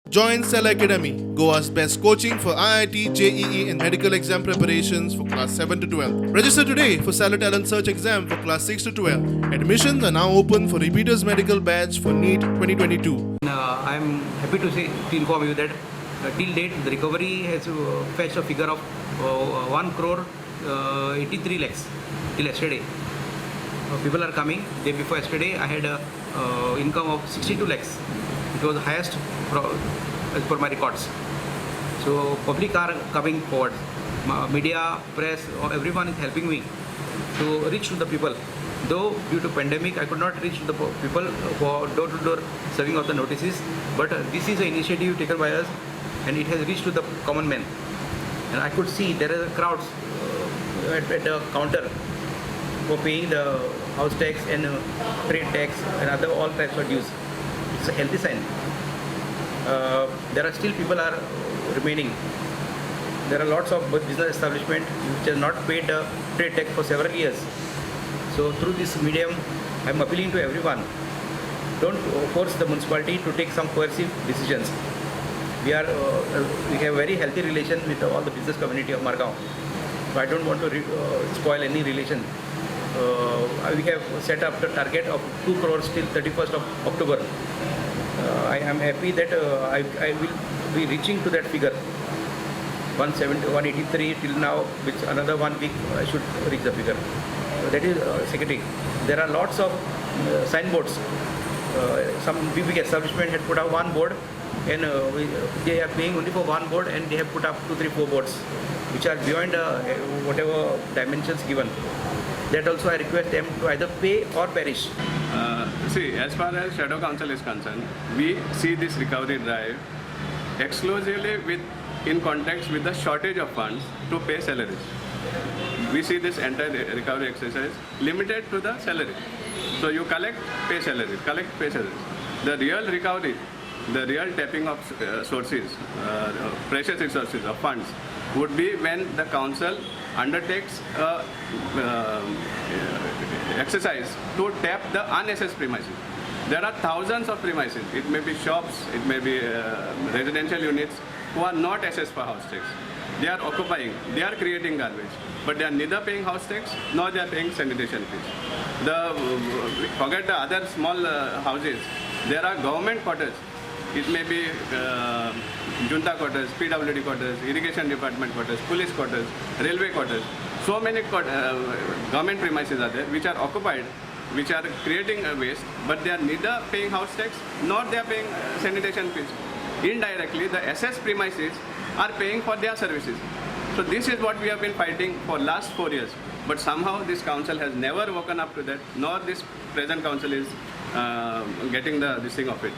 Join Cell Academy, Goa's best coaching for IIT, JEE and medical exam preparations for class 7 to 12. Register today for Cell Talent Search exam for class 6 to 12. Admissions are now open for repeaters medical batch for NEET 2022. I am happy to inform you that till date the recovery has fetched a figure of 1 crore 83 lakhs till yesterday. People are coming. Day before yesterday I had a income of 62 lakhs. It was the highest as per my records. So public are coming forward. Media, press, everyone is helping me to reach to the people. Though due to pandemic I could not reach the people for door-to-door serving of the notices, but this is an initiative taken by us and it has reached to the common man. And I could see there are crowds at the counter for paying the house tax and trade tax and other all types of dues. It's a healthy sign. There are still people are remaining. There are lots of business establishment which has not paid trade tax for several years. So through this medium, I am appealing to everyone. Don't force the municipality to take some coercive decisions. We have very healthy relation with all the business community of Margao. So I don't want to spoil any relation. We have set up the target of 2 crores till 31st of October. I am happy that I will be reaching to that figure. 183 till now, which another 1 week I should reach the figure. That is secretary. There are lots of signboards. Some big establishment had put up one board and they are paying only for one board and they have put up 2, 3, 4 boards which are beyond whatever dimensions given. That also I request them to either pay or perish. See, as far as Shadow Council is concerned, we see this recovery drive exclusively in context with the shortage of funds to pay salaries. We see this entire recovery exercise limited to the salary. So you collect, pay salaries, collect, pay salaries. The real recovery, the real tapping of sources, precious resources of funds would be when the council undertakes exercise to tap the unassessed premises. There are thousands of premises. It may be shops, it may be residential units who are not assessed for house tax. They are occupying, they are creating garbage, but they are neither paying house tax nor they are paying sanitation fees. Forget the other small houses. There are government quarters. It may be junta quarters, PWD quarters, irrigation department quarters, police quarters, railway quarters. So many government premises are there which are occupied, which are creating waste, but they are neither paying house tax nor they are paying sanitation fees. Indirectly, the assessed premises are paying for their services. So this is what we have been fighting for last 4 years. But somehow this council has never woken up to that, nor this present council is getting this thing of it.